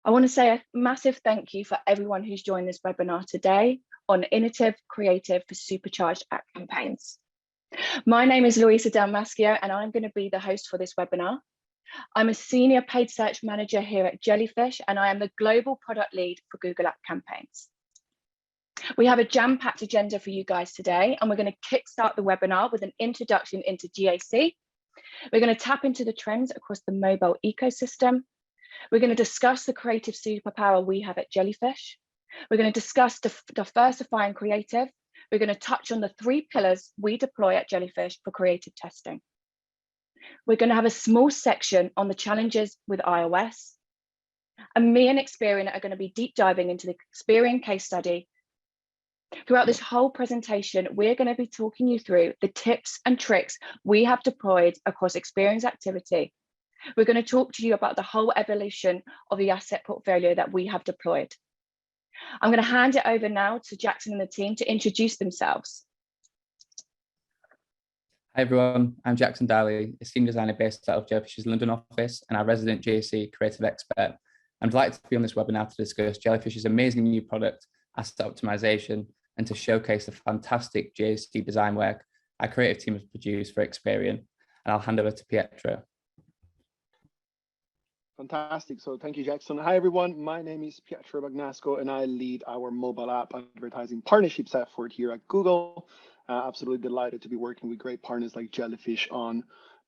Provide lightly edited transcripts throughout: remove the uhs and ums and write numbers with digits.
I want to say a massive thank you for everyone who's joined this webinar today on Innovative Creative for Supercharged Ad Campaigns. My name is Louisa Dalmaschio and I'm going to be the host for this webinar. I'm a Senior Paid Search Manager here at Jellyfish and I am the Global Product Lead for Google App Campaigns. We have a jam-packed agenda for you guys today and we're going to kickstart the webinar with an introduction into GAC. We're going to tap into the trends across the mobile ecosystem. We're going to discuss the creative superpower we have at Jellyfish. We're going to discuss diversifying creative. We're going to touch on the 3 pillars we deploy at Jellyfish for creative testing. We're going to have a small section on the challenges with iOS. And me and Experian are going to be deep diving into the Experian case study. Throughout this whole presentation, we're going to be talking you through the tips and tricks we have deployed across Experian's activity. We're going to talk to you about the whole evolution of the asset portfolio that we have deployed. I'm going to hand it over now to Jackson and the team to introduce themselves. Hi everyone, I'm Jackson Daly, a senior designer based out of Jellyfish's London office and our resident JC creative expert. I'm delighted to be on this webinar to discuss Jellyfish's amazing new product, asset optimization, and to showcase the fantastic JC design work our creative team has produced for Experian. And I'll hand over to Pietro. Fantastic. So thank you, Jackson. Hi, everyone. My name is Pietro Bagnasco, and I lead our mobile app advertising partnerships effort here at Google. Absolutely delighted to be working with great partners like Jellyfish on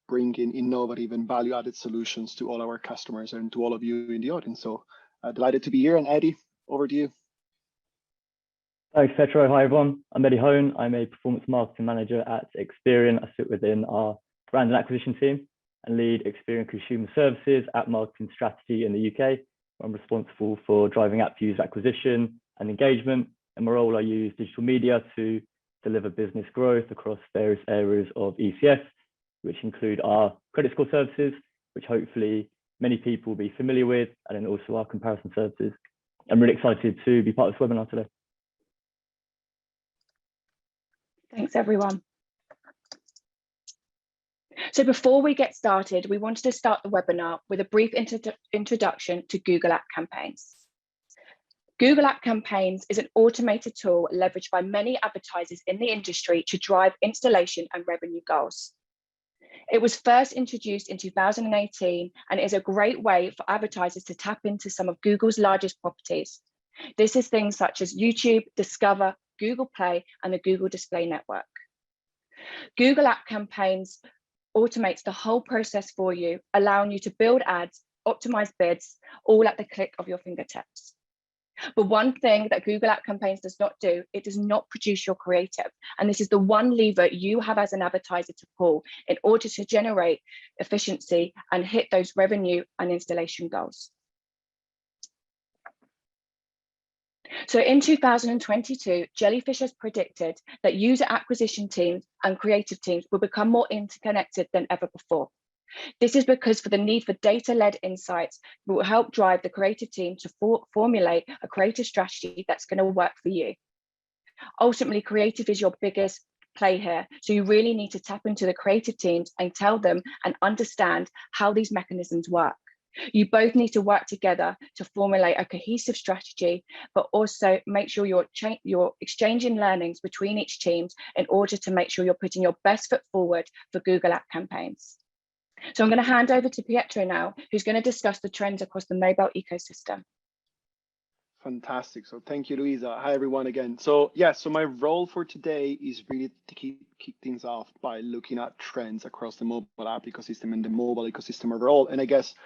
bringing innovative and value-added solutions to all our customers and to all of you in the audience. So delighted to be here. And Eddie, over to you. Thanks, Pietro. Hi, everyone. I'm Eddie Hone. I'm a performance marketing manager at Experian. I sit within our brand and acquisition team and lead Experian Consumer Services at Marketing Strategy in the UK. I'm responsible for driving app user acquisition and engagement. In my role, I use digital media to deliver business growth across various areas of ECS, which include our credit score services, which hopefully many people will be familiar with, and then also our comparison services. I'm really excited to be part of this webinar today. Thanks, everyone. So before we get started, we wanted to start the webinar with a brief introduction to Google App Campaigns. Google App Campaigns is an automated tool leveraged by many advertisers in the industry to drive installation and revenue goals. It was first introduced in 2018 and is a great way for advertisers to tap into some of Google's largest properties. This is things such as YouTube, Discover, Google Play, and the Google Display Network. Google App Campaigns automates the whole process for you, allowing you to build ads, optimize bids, all at the click of your fingertips. But one thing that Google App Campaigns does not do, it does not produce your creative. And this is the one lever you have as an advertiser to pull in order to generate efficiency and hit those revenue and installation goals. So in 2022, Jellyfish has predicted that user acquisition teams and creative teams will become more interconnected than ever before. This is because for the need for data-led insights will help drive the creative team to formulate a creative strategy that's going to work for you. Ultimately, creative is your biggest play here. So you really need to tap into the creative teams and tell them and understand how these mechanisms work. You both need to work together to formulate a cohesive strategy, but also make sure you're exchanging learnings between each teams in order to make sure you're putting your best foot forward for Google App Campaigns. So I'm going to hand over to Pietro now, who's going to discuss the trends across the mobile ecosystem. Fantastic. So thank you, Louisa. Hi, everyone again. So so my role for today is really to kick things off by looking at trends across the mobile app ecosystem and the mobile ecosystem overall. And I guess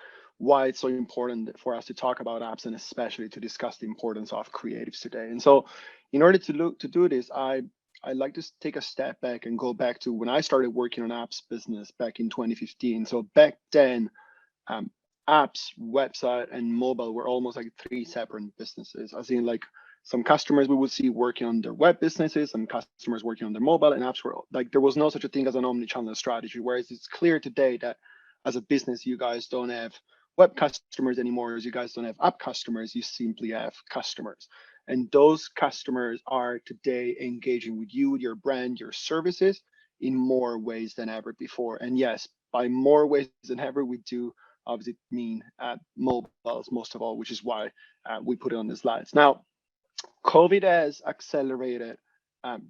why it's so important for us to talk about apps and especially to discuss the importance of creatives today. And so in order to do this, I like to take a step back and go back to when I started working on apps business back in 2015. So back then, apps, website, and mobile were almost like 3 separate businesses. As in, like, some customers we would see working on their web businesses, some customers working on their mobile, and apps were like, there was no such a thing as an omnichannel strategy. Whereas it's clear today that as a business, you guys don't have web customers anymore, as you guys don't have app customers, you simply have customers. And those customers are today engaging with you, your brand, your services in more ways than ever before. And yes, by more ways than ever, we do obviously mean mobiles most of all, which is why we put it on the slides. Now, COVID has accelerated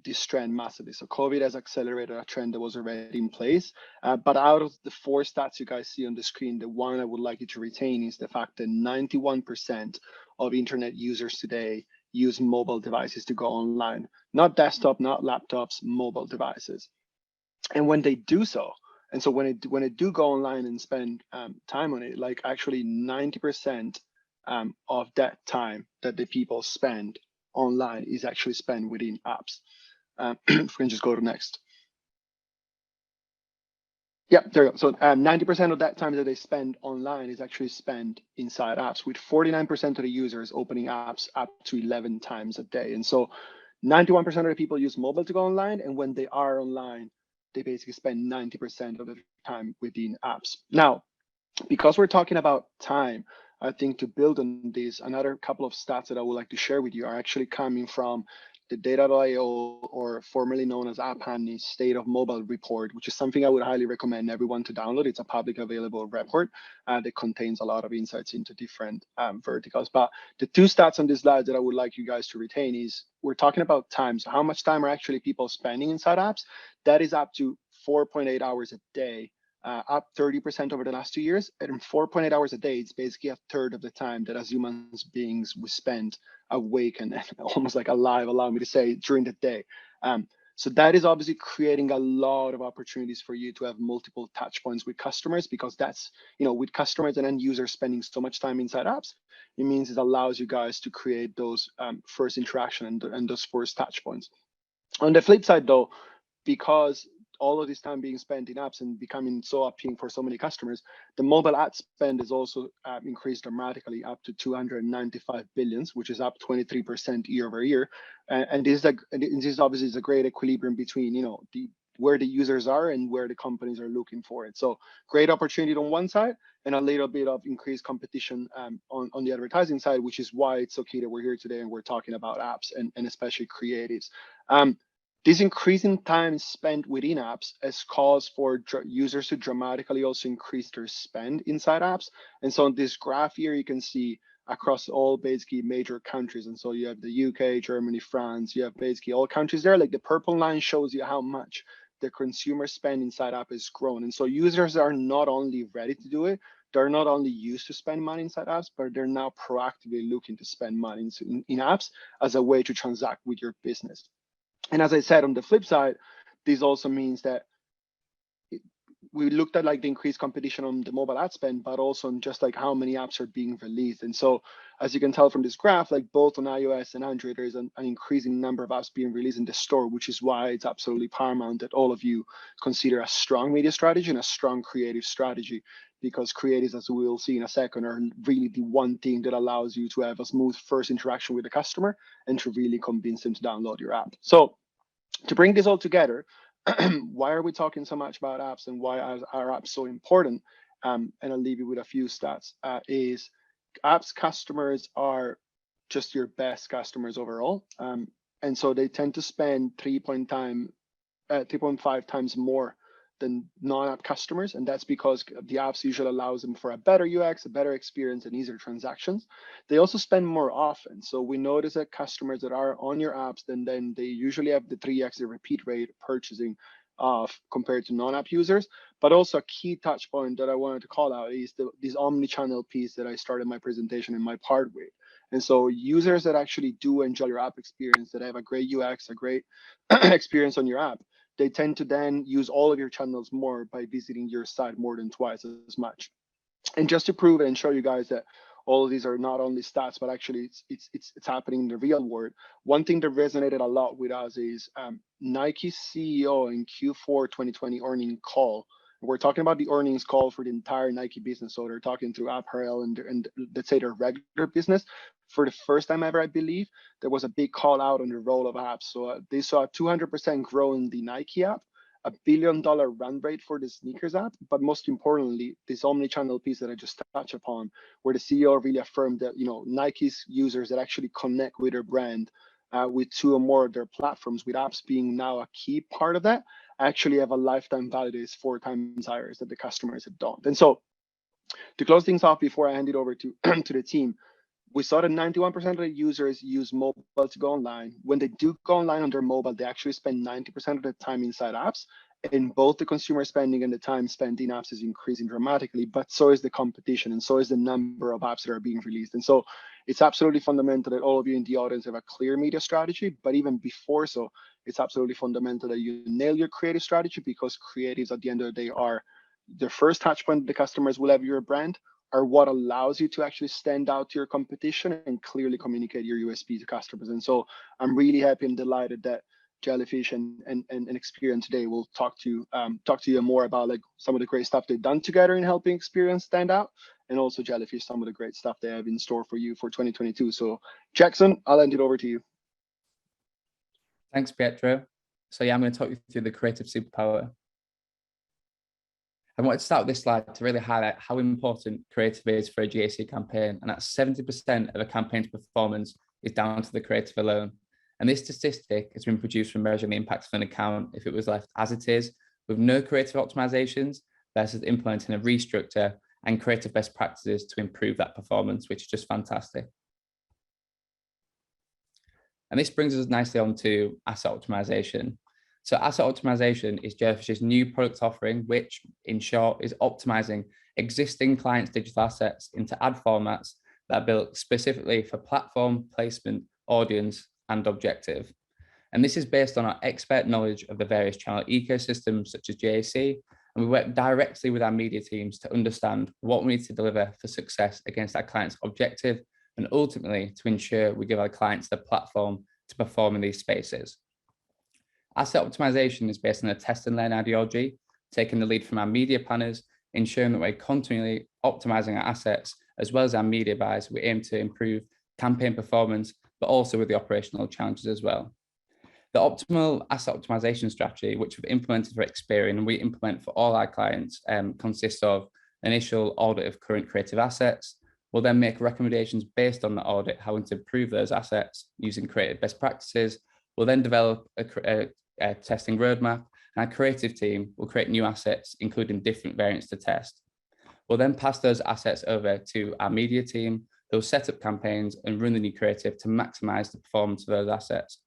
this trend massively. So COVID has accelerated a trend that was already in place. But out of the 4 stats you guys see on the screen, the one I would like you to retain is the fact that 91% of internet users today use mobile devices to go online, not desktop, not laptops, mobile devices. And when they do so, and so when they do go online and spend time on it, like actually 90% of that time that the people spend online is actually spent within apps. If we can just go to next. Yeah, there you go. So 90% of that time that they spend online is actually spent inside apps, with 49% of the users opening apps up to 11 times a day. And so 91% of the people use mobile to go online, and when they are online, they basically spend 90% of the time within apps. Now, because we're talking about time, I think to build on this, another couple of stats that I would like to share with you are actually coming from the Data.io, or formerly known as App Annie State of Mobile report, which is something I would highly recommend everyone to download. It's a public available report that contains a lot of insights into different verticals. But the 2 stats on this slide that I would like you guys to retain is we're talking about time. So how much time are actually people spending inside apps? That is up to 4.8 hours a day. Up 30% over the last 2 years, and 4.8 hours a day, it's basically a third of the time that as human beings we spend awake and almost like alive, allow me to say, during the day. So that is obviously creating a lot of opportunities for you to have multiple touch points with customers, because that's, with customers and end users spending so much time inside apps, it means it allows you guys to create those first interaction and those first touch points. On the flip side though, because all of this time being spent in apps and becoming so appealing for so many customers, the mobile ad spend is also increased dramatically, up to 295 billions, which is up 23% year over year. And this obviously is a great equilibrium between where the users are and where the companies are looking for it. So great opportunity on one side, and a little bit of increased competition on the advertising side, which is why it's so key that we're here today and we're talking about apps and especially creatives. This increasing time spent within apps has caused for users to dramatically also increase their spend inside apps. And so on this graph here, you can see across all basically major countries. And so you have the UK, Germany, France, you have basically all countries there. Like the purple line shows you how much the consumer spend inside app has grown. And so users are not only ready to do it, they're not only used to spend money inside apps, but they're now proactively looking to spend money in apps as a way to transact with your business. And as I said, on the flip side, this also means that we looked at like the increased competition on the mobile ad spend, but also on just like how many apps are being released. And so as you can tell from this graph, like both on iOS and Android, there's an increasing number of apps being released in the store, which is why it's absolutely paramount that all of you consider a strong media strategy and a strong creative strategy, because creatives, as we will see in a second, are really the one thing that allows you to have a smooth first interaction with the customer and to really convince them to download your app. So to bring this all together, why are we talking so much about apps and why are apps so important? And I'll leave you with a few stats, is apps customers are just your best customers overall. And so they tend to spend 3.5 times more than non-app customers. And that's because the apps usually allows them for a better UX, a better experience, and easier transactions. They also spend more often. So we notice that customers that are on your apps, then they usually have the 3x the repeat rate purchasing compared to non-app users. But also a key touch point that I wanted to call out is this omni-channel piece that I started my presentation in my part with. And so users that actually do enjoy your app experience, that have a great UX, a great experience on your app, they tend to then use all of your channels more by visiting your site more than twice as much. And just to prove it and show you guys that all of these are not only stats, but actually it's happening in the real world. One thing that resonated a lot with us is Nike's CEO in Q4 2020 earnings call. We're talking about the earnings call for the entire Nike business. So they're talking through apparel and let's say their regular business. For the first time ever, I believe, there was a big call out on the role of apps. So they saw a 200% growth in the Nike app, $1 billion run rate for the sneakers app, but most importantly, this omni-channel piece that I just touched upon, where the CEO really affirmed that Nike's users that actually connect with their brand with 2 or more of their platforms, with apps being now a key part of that, actually have a lifetime value that is 4 times higher that the customers have don't. And so To close things off before I hand it over to, to the team, we saw that 91% of the users use mobile to go online. When they do go online on their mobile, they actually spend 90% of the time inside apps. And both the consumer spending and the time spent in apps is increasing dramatically, but so is the competition and so is the number of apps that are being released. And so it's absolutely fundamental that all of you in the audience have a clear media strategy, but even before so, it's absolutely fundamental that you nail your creative strategy, because creatives at the end of the day are the first touch point the customers will have your brand, are what allows you to actually stand out to your competition and clearly communicate your USP to customers. And so I'm really happy and delighted that Jellyfish and Experian today will talk to you more about like some of the great stuff they've done together in helping Experian stand out, and also Jellyfish, some of the great stuff they have in store for you for 2022. So Jackson, I'll hand it over to you. Thanks, Pietro. So yeah, I'm going to talk you through the creative superpower. I wanted to start with this slide to really highlight how important creative is for a GAC campaign, and that 70% of a campaign's performance is down to the creative alone. And this statistic has been produced from measuring the impact of an account if it was left as it is, with no creative optimizations, versus implementing a restructure and creative best practices to improve that performance, which is just fantastic. And this brings us nicely on to asset optimization. So asset optimization is Jellyfish's new product offering, which in short is optimizing existing clients' digital assets into ad formats that are built specifically for platform, placement, audience, and objective. And this is based on our expert knowledge of the various channel ecosystems such as JAC, and we work directly with our media teams to understand what we need to deliver for success against our clients' objective, and ultimately to ensure we give our clients the platform to perform in these spaces. Asset optimization is based on a test and learn ideology, taking the lead from our media planners, ensuring that we're continually optimizing our assets as well as our media buys. We aim to improve campaign performance, but also with the operational challenges as well. The optimal asset optimization strategy, which we've implemented for Experian and we implement for all our clients, consists of initial audit of current creative assets. We'll then make recommendations based on the audit, how to improve those assets using creative best practices. We'll then develop a testing roadmap, and our creative team will create new assets, including different variants to test. We'll then pass those assets over to our media team. They'll set up campaigns and run the new creative to maximize the performance of those assets.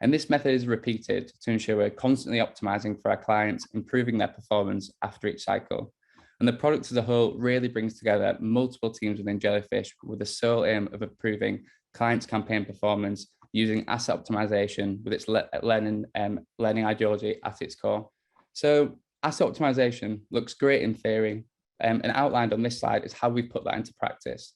And this method is repeated to ensure we're constantly optimizing for our clients, improving their performance after each cycle. And the product as a whole really brings together multiple teams within Jellyfish with the sole aim of improving clients' campaign performance using asset optimization with its learning ideology at its core. So asset optimization looks great in theory, and outlined on this slide is how we put that into practice.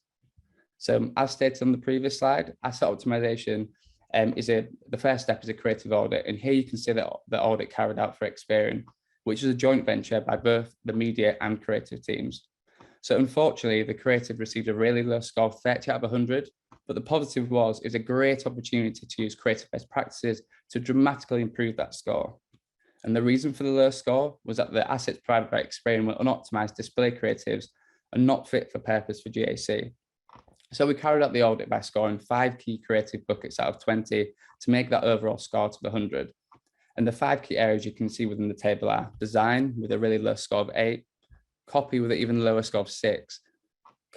So as stated on the previous slide, asset optimization the first step is a creative audit. And here you can see the audit carried out for Experian, which is a joint venture by both the media and creative teams. So unfortunately, the creative received a really low score of 30 out of 100, but the positive was it's a great opportunity to use creative best practices to dramatically improve that score. And the reason for the low score was that the assets provided by Experian were unoptimized display creatives and not fit for purpose for GAC. So we carried out the audit by scoring 5 key creative buckets out of 20 to make that overall score to the 100. And the 5 key areas you can see within the table are design with a really low score of 8, copy with an even lower score of 6,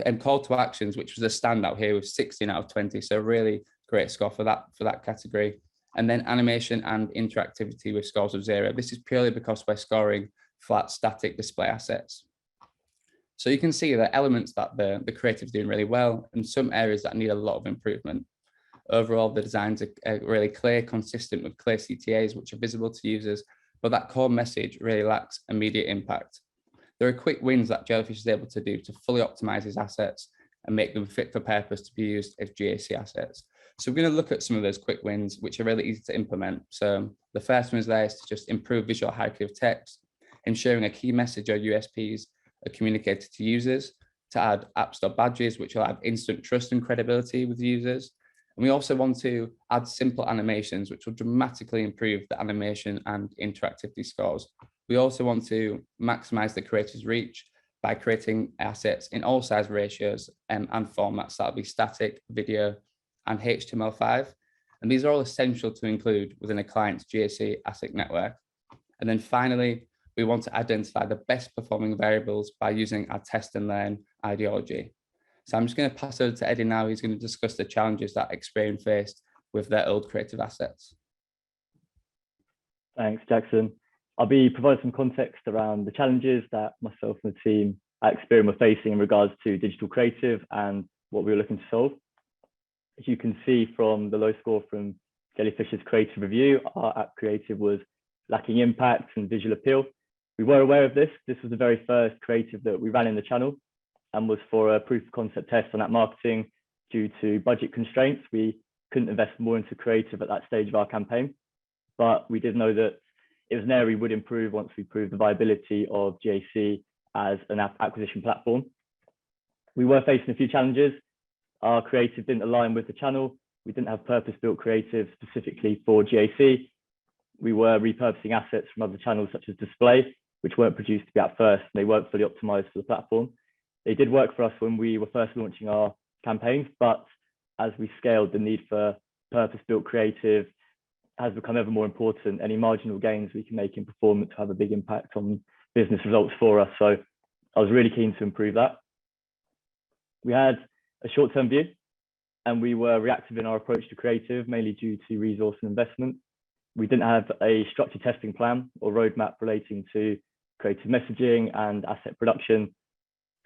and call to actions, which was a standout here with 16 out of 20. So really great score for that category. And then animation and interactivity with scores of 0. This is purely because we're scoring flat static display assets. So you can see the elements that the creative is doing really well and some areas that need a lot of improvement. Overall, the designs are really clear, consistent with clear CTAs, which are visible to users, but that core message really lacks immediate impact. There are quick wins that Jellyfish is able to do to fully optimize his assets and make them fit for purpose to be used as GAC assets. So we're going to look at some of those quick wins, which are really easy to implement. So the first one is there is to just improve visual hierarchy of text, ensuring a key message or USPs are communicated to users, to add App Store badges, which will add instant trust and credibility with users. And we also want to add simple animations, which will dramatically improve the animation and interactivity scores. We also want to maximize the creator's reach by creating assets in all size ratios and formats. That'll be static, video, and HTML5. And these are all essential to include within a client's GAC asset network. And then finally, we want to identify the best performing variables by using our test and learn ideology. So I'm just going to pass over to Eddie now. He's going to discuss the challenges that Experian faced with their old creative assets. Thanks, Jackson. I'll be providing some context around the challenges that myself and the team at Experian were facing in regards to digital creative and what we were looking to solve. As you can see from the low score from Jellyfish's creative review, our app creative was lacking impact and visual appeal. We were aware of this. This was the very first creative that we ran in the channel and was for a proof of concept test on app marketing. Due to budget constraints, we couldn't invest more into creative at that stage of our campaign, but we did know that it was an area we would improve once we proved the viability of GAC as an app acquisition platform. We were facing a few challenges. Our creative didn't align with the channel. We didn't have purpose-built creative specifically for GAC. We were repurposing assets from other channels such as display, which weren't produced to be at first. They weren't fully optimized for the platform. They did work for us when we were first launching our campaigns, but as we scaled, the need for purpose-built creative has become ever more important. Any marginal gains we can make in performance have a big impact on business results for us. So I was really keen to improve that. We had a short-term view, and we were reactive in our approach to creative, mainly due to resource and investment. We didn't have a structured testing plan or roadmap relating to creative messaging and asset production.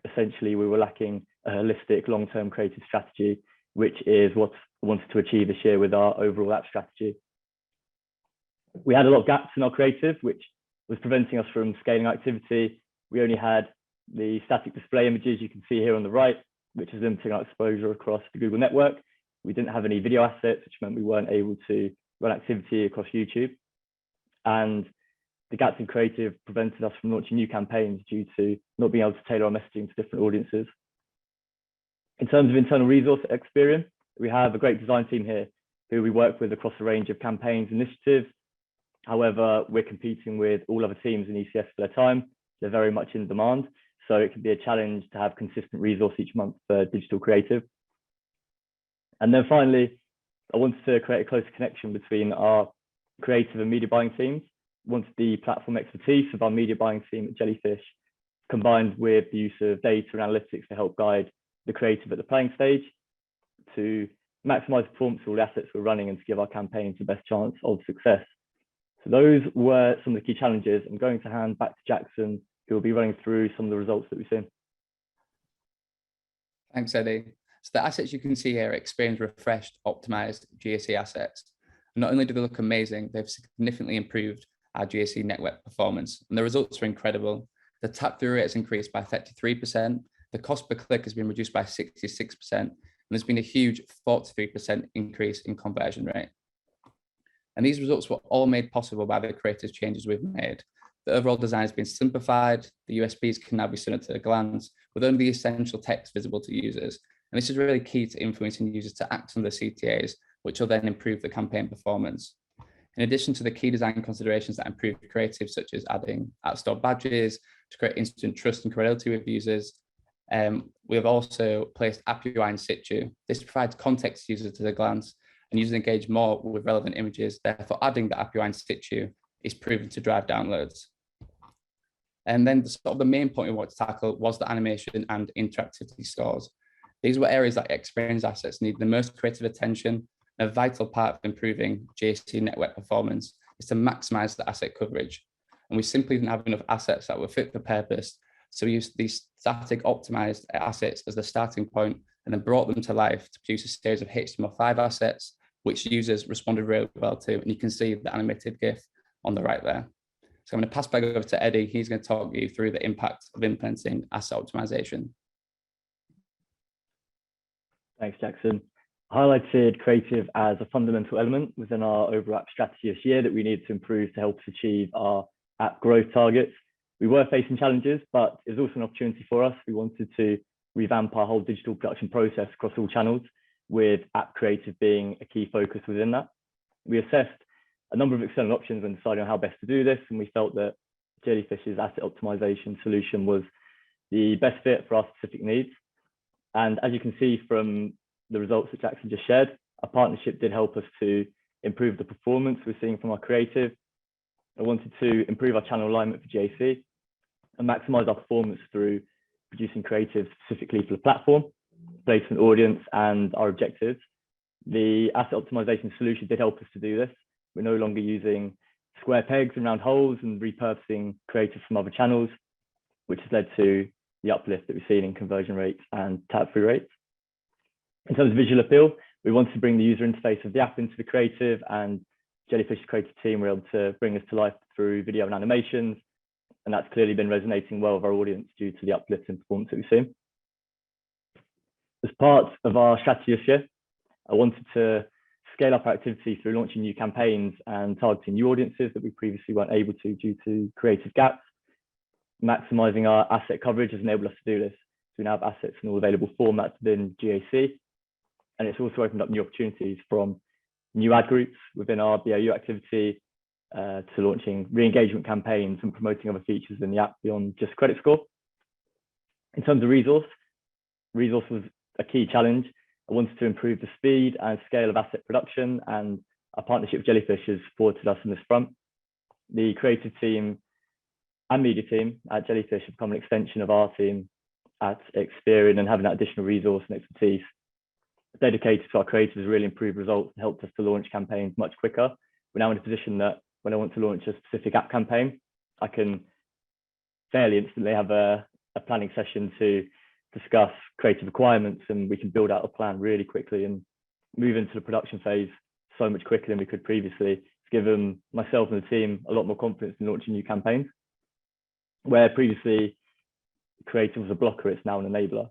Essentially, we were lacking a holistic long-term creative strategy, which is what we wanted to achieve this year with our overall app strategy. We had a lot of gaps in our creative, which was preventing us from scaling activity. We only had the static display images you can see here on the right, which is limiting our exposure across the Google network. We didn't have any video assets, which meant we weren't able to run activity across YouTube. And the gaps in creative prevented us from launching new campaigns due to not being able to tailor our messaging to different audiences. In terms of internal resource at Experian, we have a great design team here who we work with across a range of campaigns and initiatives. However, we're competing with all other teams in ECS for their time. They're very much in demand. So it can be a challenge to have consistent resource each month for digital creative. And then finally, I wanted to create a closer connection between our creative and media buying teams. I wanted the platform expertise of our media buying team at Jellyfish, combined with the use of data and analytics to help guide the creative at the planning stage, to maximize performance of all the assets we're running and to give our campaigns the best chance of success. So those were some of the key challenges. I'm going to hand back to Jackson, who will be running through some of the results that we've seen. Thanks, Eddie. So the assets you can see here are Experian's refreshed, optimized GAC assets. And not only do they look amazing, they've significantly improved our GAC network performance. And the results are incredible. The tap-through rate has increased by 33%. The cost per click has been reduced by 66%. And there's been a huge 43% increase in conversion rate. And these results were all made possible by the creative changes we've made. The overall design has been simplified. The USPs can now be seen at a glance with only the essential text visible to users. And this is really key to influencing users to act on the CTAs, which will then improve the campaign performance. In addition to the key design considerations that improve creative, such as adding at-store badges to create instant trust and credibility with users, we have also placed App UI in situ. This provides context to users at a glance, and users engage more with relevant images. Therefore, adding the App UI in situ is proven to drive downloads. And then the main point we want to tackle was the animation and interactivity scores. These were areas that Experian's assets need the most creative attention. A vital part of improving GAC network performance is to maximize the asset coverage. And we simply didn't have enough assets that were fit for purpose. So we used these static optimized assets as the starting point and then brought them to life to produce a series of HTML5 assets, which users responded really well to. And you can see the animated GIF on the right there. So I'm going to pass back over to Eddie. He's going to talk you through the impact of implementing asset optimization. Thanks, Jackson. I highlighted creative as a fundamental element within our overall app strategy this year that we need to improve to help us achieve our app growth targets. We were facing challenges, but it was also an opportunity for us. We wanted to revamp our whole digital production process across all channels, with app creative being a key focus within that. We assessed a number of external options when deciding on how best to do this, and we felt that Jellyfish's asset optimization solution was the best fit for our specific needs. And as you can see from the results that Jackson just shared, our partnership did help us to improve the performance we're seeing from our creative. I wanted to improve our channel alignment for GAC and maximize our performance through producing creative specifically for the platform, placement audience, and our objectives. The asset optimization solution did help us to do this. We're no longer using square pegs and round holes and repurposing creative from other channels, which has led to the uplift that we've seen in conversion rates and tap-through rates. In terms of visual appeal, we wanted to bring the user interface of the app into the creative, and Jellyfish's creative team were able to bring us to life through video and animations, and that's clearly been resonating well with our audience due to the uplift in performance that we've seen. As part of our strategy this year, I wanted to scale up our activity through launching new campaigns and targeting new audiences that we previously weren't able to due to creative gaps. Maximizing our asset coverage has enabled us to do this. So we now have assets in all available formats within GAC, and it's also opened up new opportunities from new ad groups within our BAU activity to launching re-engagement campaigns and promoting other features in the app beyond just credit score. In terms of resource was a key challenge. I wanted to improve the speed and scale of asset production, and our partnership with Jellyfish has supported us on this front. The creative team and media team at Jellyfish have become an extension of our team at Experian, and having that additional resource and expertise dedicated to our creators has really improved results and helped us to launch campaigns much quicker. We're now in a position that when I want to launch a specific app campaign, I can fairly instantly have a planning session to discuss creative requirements, and we can build out a plan really quickly and move into the production phase so much quicker than we could previously. It's given myself and the team a lot more confidence in launching new campaigns. Where previously creative was a blocker, it's now an enabler.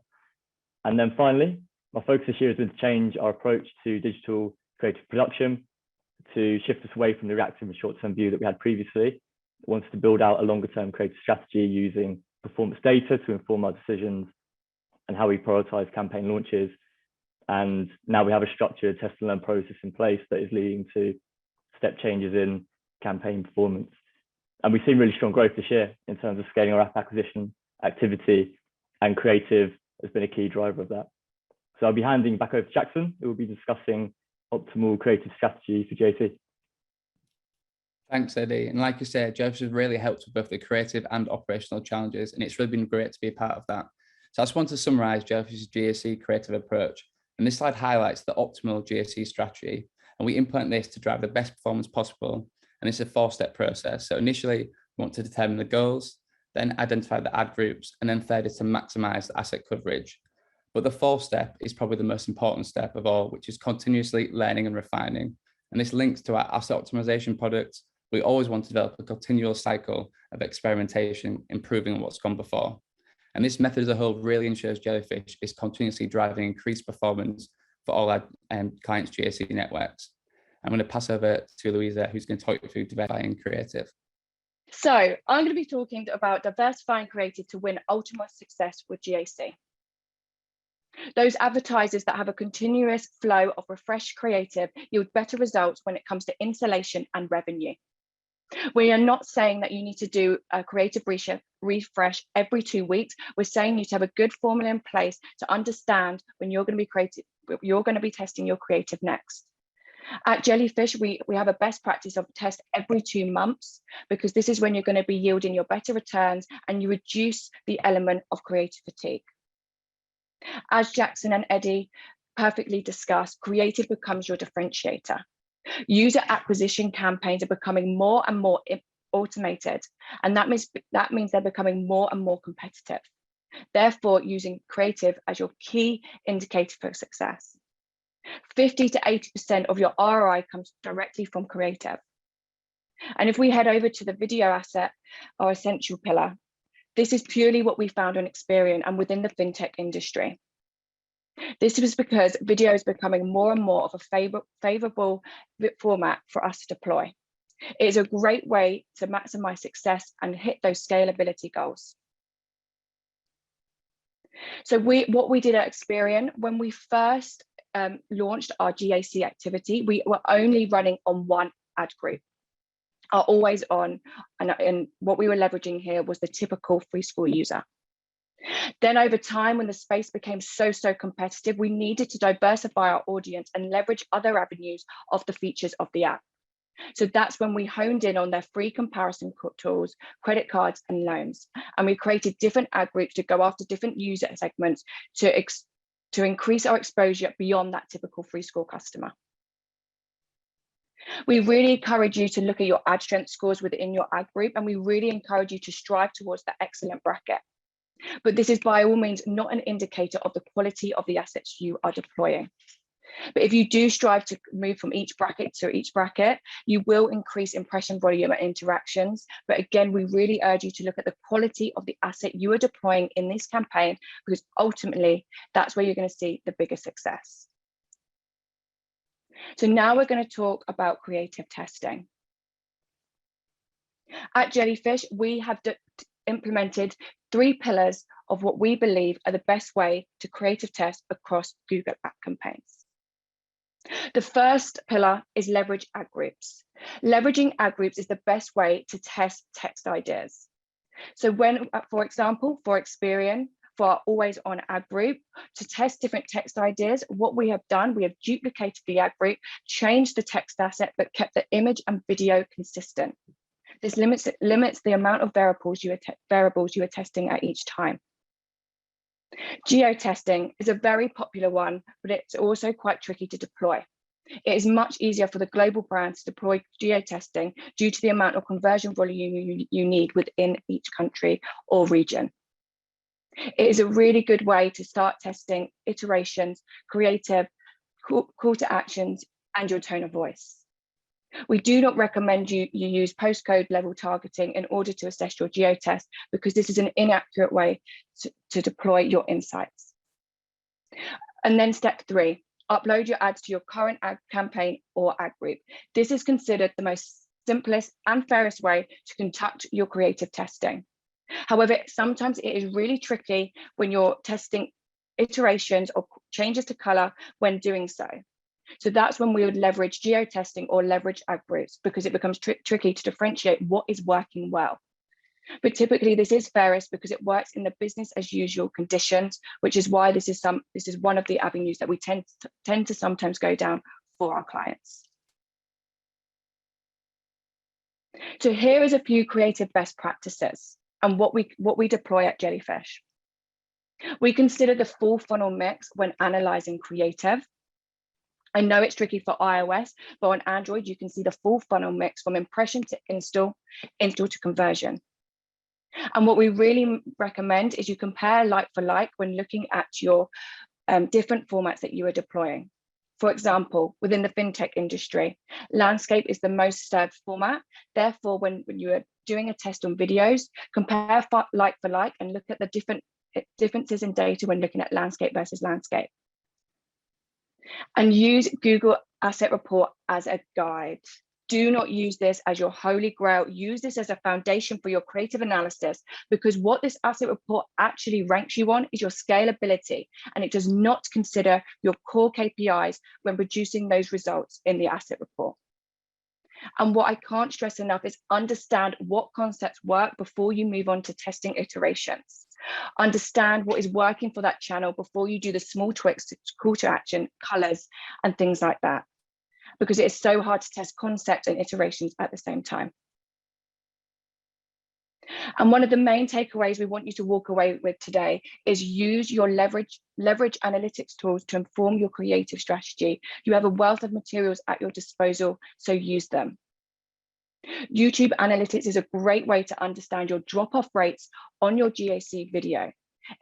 And then finally, my focus this year has been to change our approach to digital creative production, to shift us away from the reactive and short-term view that we had previously. I wanted to build out a longer-term creative strategy using performance data to inform our decisions and how we prioritize campaign launches. And now we have a structured test and learn process in place that is leading to step changes in campaign performance. And we've seen really strong growth this year in terms of scaling our app acquisition activity, and creative has been a key driver of that. So I'll be handing back over to Jackson, who will be discussing optimal creative strategy for JC. Thanks, Eddie. And like you said, Jellyfish has really helped with both the creative and operational challenges, and it's really been great to be a part of that. So I just want to summarize Jellyfish's GAC creative approach. And this slide highlights the optimal GAC strategy, and we implement this to drive the best performance possible. And it's a 4-step process. So initially, we want to determine the goals, then identify the ad groups, and then third is to maximize the asset coverage. But the 4th step is probably the most important step of all, which is continuously learning and refining. And this links to our asset optimization product. We always want to develop a continual cycle of experimentation, improving on what's gone before. And this method as a whole really ensures Jellyfish is continuously driving increased performance for all our clients' GAC networks. I'm going to pass over to Louisa, who's going to talk you through diversifying creative. So I'm going to be talking about diversifying creative to win ultimate success with GAC. Those advertisers that have a continuous flow of refreshed creative yield better results when it comes to installation and revenue. We are not saying that you need to do a creative refresh every 2 weeks. We're saying you need to have a good formula in place to understand when you're going to be testing your creative next. At Jellyfish, we have a best practice of test every 2 months, because this is when you're going to be yielding your better returns and you reduce the element of creative fatigue. As Jackson and Eddie perfectly discussed, creative becomes your differentiator. User acquisition campaigns are becoming more and more automated, and that means they're becoming more and more competitive. Therefore, using creative as your key indicator for success. 50 to 80% of your ROI comes directly from creative. And if we head over to the video asset, our essential pillar, this is purely what we found on Experian and within the fintech industry. This was because video is becoming more and more of a favorable format for us to deploy. It is a great way to maximize success and hit those scalability goals. So what we did at Experian, when we first launched our GAC activity, we were only running on one ad group, our always on, and what we were leveraging here was the typical free school user. Then over time, when the space became so competitive, we needed to diversify our audience and leverage other avenues of the features of the app. So that's when we honed in on their free comparison tools, credit cards and loans. And we created different ad groups to go after different user segments to increase our exposure beyond that typical free score customer. We really encourage you to look at your ad strength scores within your ad group, and we really encourage you to strive towards the excellent bracket. But this is by all means not an indicator of the quality of the assets you are deploying. But if you do strive to move from each bracket to each bracket, you will increase impression volume and interactions. But again, we really urge you to look at the quality of the asset you are deploying in this campaign, because ultimately that's where you're going to see the biggest success. So now we're going to talk about creative testing. At Jellyfish, we have implemented 3 pillars of what we believe are the best way to creative test across Google Ad campaigns. The first pillar is leverage ad groups. Leveraging ad groups is the best way to test text ideas. So when, for example, for Experian, for our always on ad group, to test different text ideas, what we have done, we have duplicated the ad group, changed the text asset, but kept the image and video consistent. This limits the amount of variables you are testing at each time. Geo-testing is a very popular one, but it's also quite tricky to deploy. It is much easier for the global brands to deploy geo-testing due to the amount of conversion volume you need within each country or region. It is a really good way to start testing iterations, creative, call to actions, and your tone of voice. We do not recommend you use postcode level targeting in order to assess your geo-test, because this is an inaccurate way to deploy your insights. And then step 3, upload your ads to your current ad campaign or ad group. This is considered the most simplest and fairest way to conduct your creative testing. However, sometimes it is really tricky when you're testing iterations or changes to color when doing so. So that's when we would leverage geo-testing or leverage ad groups, because it becomes tricky to differentiate what is working well. But typically this is fairest because it works in the business as usual conditions, which is why this is one of the avenues that we tend to sometimes go down for our clients. So here is a few creative best practices and what we deploy at Jellyfish. We consider the full funnel mix when analyzing creative. I know it's tricky for iOS, but on Android, you can see the full funnel mix from impression to install to conversion. And what we really recommend is you compare like for like when looking at your different formats that you are deploying. For example, within the fintech industry, landscape is the most served format. Therefore, when you are doing a test on videos, compare like for like and look at the differences in data when looking at landscape versus landscape. And use Google Asset Report as a guide. Do not use this as your holy grail. Use this as a foundation for your creative analysis, because what this asset report actually ranks you on is your scalability, and it does not consider your core KPIs when producing those results in the asset report. And what I can't stress enough is understand what concepts work before you move on to testing iterations. Understand what is working for that channel before you do the small tweaks, call to action, colors, and things like that, because it is so hard to test concepts and iterations at the same time. And one of the main takeaways we want you to walk away with today is use your leverage analytics tools to inform your creative strategy. You have a wealth of materials at your disposal, so use them. YouTube Analytics is a great way to understand your drop-off rates on your GAC video.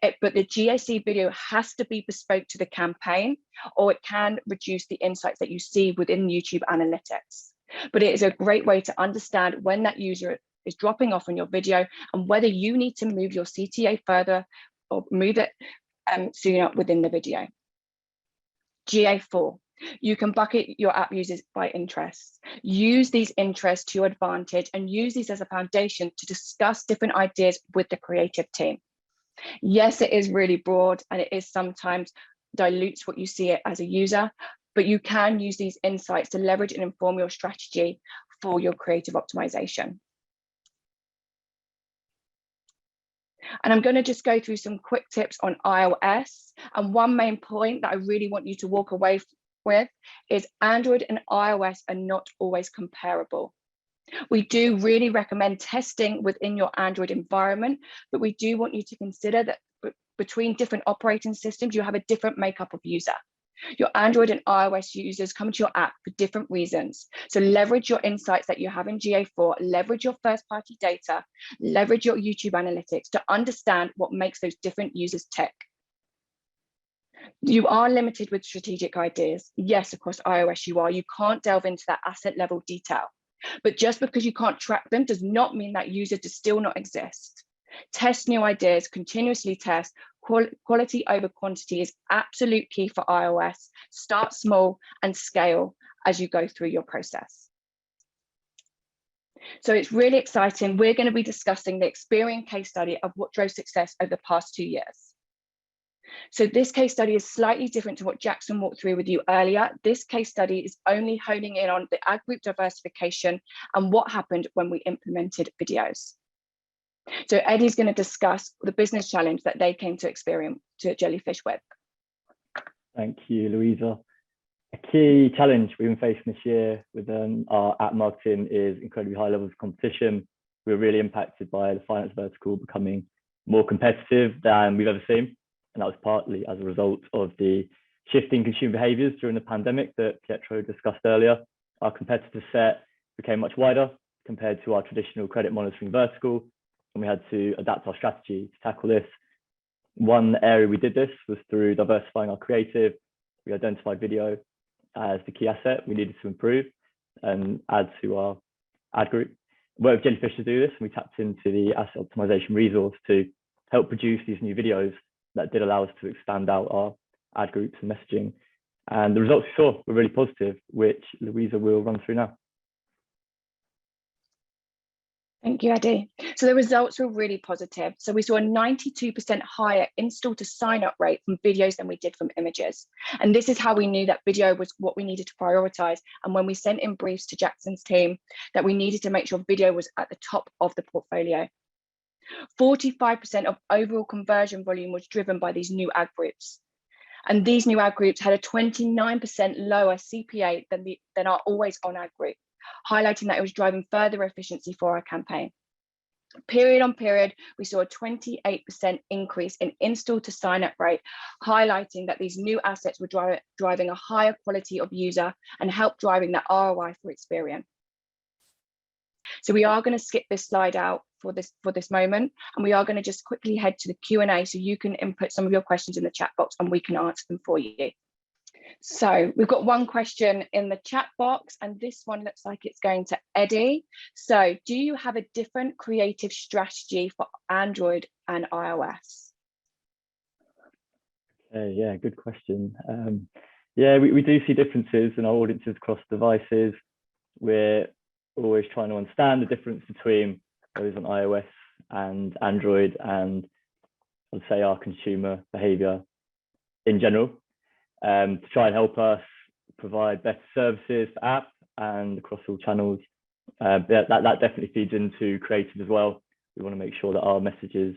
But the GAC video has to be bespoke to the campaign, or it can reduce the insights that you see within YouTube Analytics. But it is a great way to understand when that user is dropping off on your video and whether you need to move your CTA further or move it sooner within the video. GA4. You can bucket your app users by interests. Use these interests to your advantage and use these as a foundation to discuss different ideas with the creative team. Yes, it is really broad and it is sometimes dilutes what you see it as a user, but you can use these insights to leverage and inform your strategy for your creative optimization. And I'm going to just go through some quick tips on iOS. And one main point that I really want you to walk away with is Android and iOS are not always comparable. We do really recommend testing within your Android environment, but we do want you to consider that between different operating systems, you have a different makeup of user. Your Android and iOS users come to your app for different reasons. So leverage your insights that you have in GA4, leverage your first-party data, leverage your YouTube analytics to understand what makes those different users tick. You are limited with strategic ideas. Yes, across iOS you are. You can't delve into that asset level detail. But just because you can't track them does not mean that user does still not exist. Test new ideas, continuously test. Quality over quantity is absolute key for iOS. Start small and scale as you go through your process. So it's really exciting. We're going to be discussing the Experian case study of what drove success over the past 2 years. So this case study is slightly different to what Jackson walked through with you earlier. This case study is only honing in on the ad group diversification and what happened when we implemented videos. So Eddie's going to discuss the business challenge that they came to Experian to Jellyfish with. Thank you, Louisa. A key challenge we've been facing this year with our app marketing is incredibly high levels of competition. We're really impacted by the finance vertical becoming more competitive than we've ever seen. And that was partly as a result of the shifting consumer behaviors during the pandemic that Pietro discussed earlier. Our competitive set became much wider compared to our traditional credit monitoring vertical, and we had to adapt our strategy to tackle this. One area we did this was through diversifying our creative. We identified video as the key asset we needed to improve and add to our ad group. We worked with Jellyfish to do this, and we tapped into the asset optimization resource to help produce these new videos that did allow us to expand out our ad groups and messaging. And the results we saw were really positive, which Louisa will run through now. Thank you, Eddie. So the results were really positive. So we saw a 92% higher install to sign up rate from videos than we did from images. And this is how we knew that video was what we needed to prioritize. And when we sent in briefs to Jackson's team, that we needed to make sure video was at the top of the portfolio. 45% of overall conversion volume was driven by these new ad groups. And these new ad groups had a 29% lower CPA than our always on ad group, highlighting that it was driving further efficiency for our campaign. Period on period, we saw a 28% increase in install to sign up rate, highlighting that these new assets were driving a higher quality of user and help driving that ROI for Experian. So we are going to skip this slide out for this moment, and we are going to just quickly head to the Q&A so you can input some of your questions in the chat box and we can answer them for you. So we've got one question in the chat box, and this one looks like it's going to Eddie. So do you have a different creative strategy for Android and iOS? Yeah, good question. Yeah, we do see differences in our audiences across devices. We're always trying to understand the difference between those on iOS and Android, and I'd say our consumer behavior in general, to try and help us provide better services for app and across all channels. That definitely feeds into creative as well. We want to make sure that our message is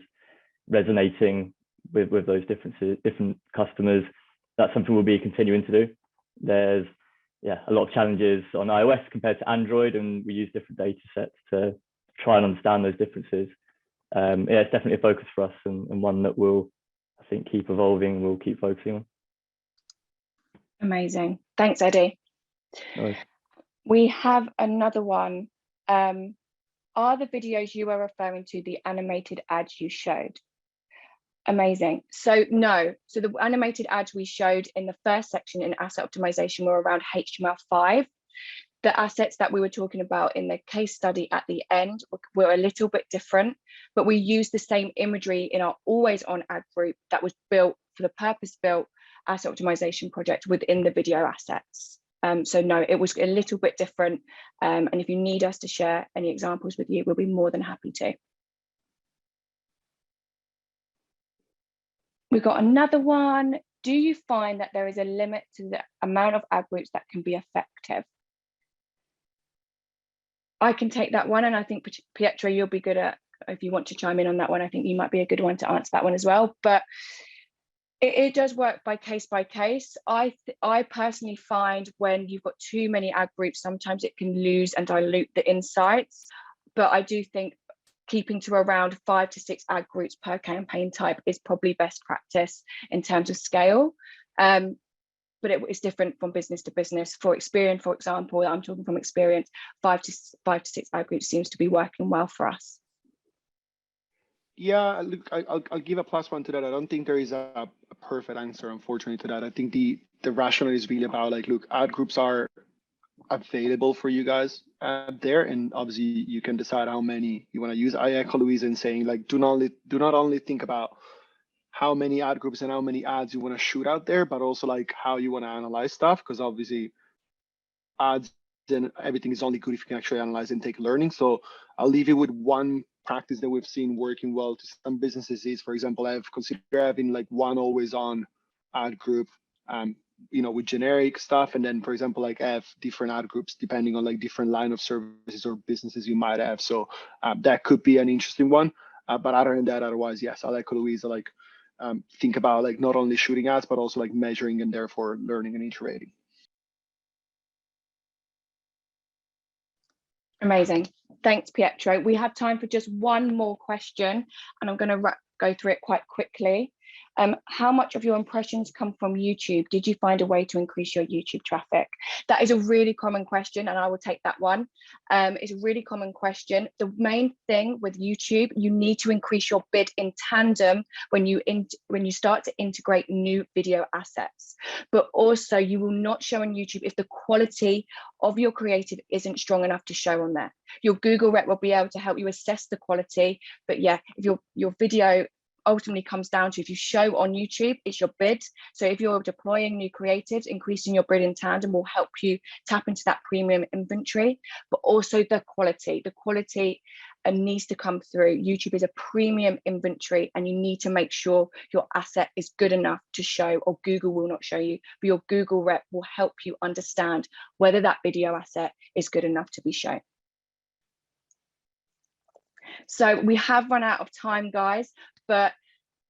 resonating with those different customers. That's something we'll be continuing to do. There's a lot of challenges on iOS compared to Android, and we use different data sets to try and understand those differences. It's definitely a focus for us, and one that we'll, I think, keep evolving, we'll keep focusing on. Amazing. Thanks, Eddie. Nice. We have another one. Are the videos you are referring to the animated ads you showed? Amazing. So no, so the animated ads we showed in the first section in asset optimization were around HTML5. The assets that we were talking about in the case study at the end were a little bit different, but we used the same imagery in our always on ad group that was built for the purpose-built asset optimization project within the video assets. So no, it was a little bit different. And if you need us to share any examples with you, we'll be more than happy to. We've got another one. Do you find that there is a limit to the amount of ad groups that can be effective? I can take that one, and I think Pietro, you'll be good at, if you want to chime in on that one, I think you might be a good one to answer that one as well. But It does work by case. I personally find when you've got too many ad groups, sometimes it can lose and dilute the insights. But I do think keeping to around 5 to 6 ad groups per campaign type is probably best practice in terms of scale. But it's different from business to business. For Experian, for example, I'm talking from experience, 5 to 6 ad groups seems to be working well for us. Yeah, look, I'll give a +1 to that. I don't think there is a perfect answer, unfortunately, to that. I think the rationale is really about like, look, ad groups are available for you guys there, and obviously you can decide how many you want to use. I echo Louisa in saying like, do not only think about how many ad groups and how many ads you want to shoot out there, but also like how you want to analyze stuff, because obviously ads and everything is only good if you can actually analyze and take learning. So I'll leave you with one practice that we've seen working well to some businesses is, for example, I've considered having like one always on ad group, with generic stuff, and then, for example, like have different ad groups depending on like different line of services or businesses you might have. So that could be an interesting one. But other than that, otherwise, yes, I like Louisa, like think about like not only shooting ads, but also like measuring and therefore learning and iterating. Amazing. Thanks, Pietro. We have time for just one more question, and I'm going to go through it quite quickly. How much of your impressions come from YouTube? Did you find a way to increase your YouTube traffic? That is a really common question, and I will take that one. It's a really common question. The main thing with YouTube, you need to increase your bid in tandem when you start to integrate new video assets. But also, you will not show on YouTube if the quality of your creative isn't strong enough to show on there. Your Google rep will be able to help you assess the quality, but yeah, if your video ultimately comes down to if you show on YouTube, it's your bid. So if you're deploying new creatives, increasing your bid in tandem will help you tap into that premium inventory, but also the quality. The quality needs to come through. YouTube is a premium inventory, and you need to make sure your asset is good enough to show, or Google will not show you, but your Google rep will help you understand whether that video asset is good enough to be shown. So we have run out of time, guys, but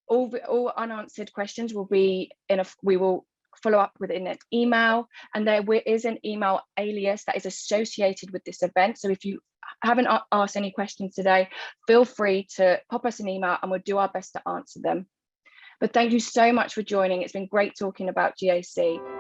all unanswered questions will be we will follow up within an email, and there is an email alias that is associated with this event. So if you haven't asked any questions today, feel free to pop us an email and we'll do our best to answer them. But thank you so much for joining. It's been great talking about GAC.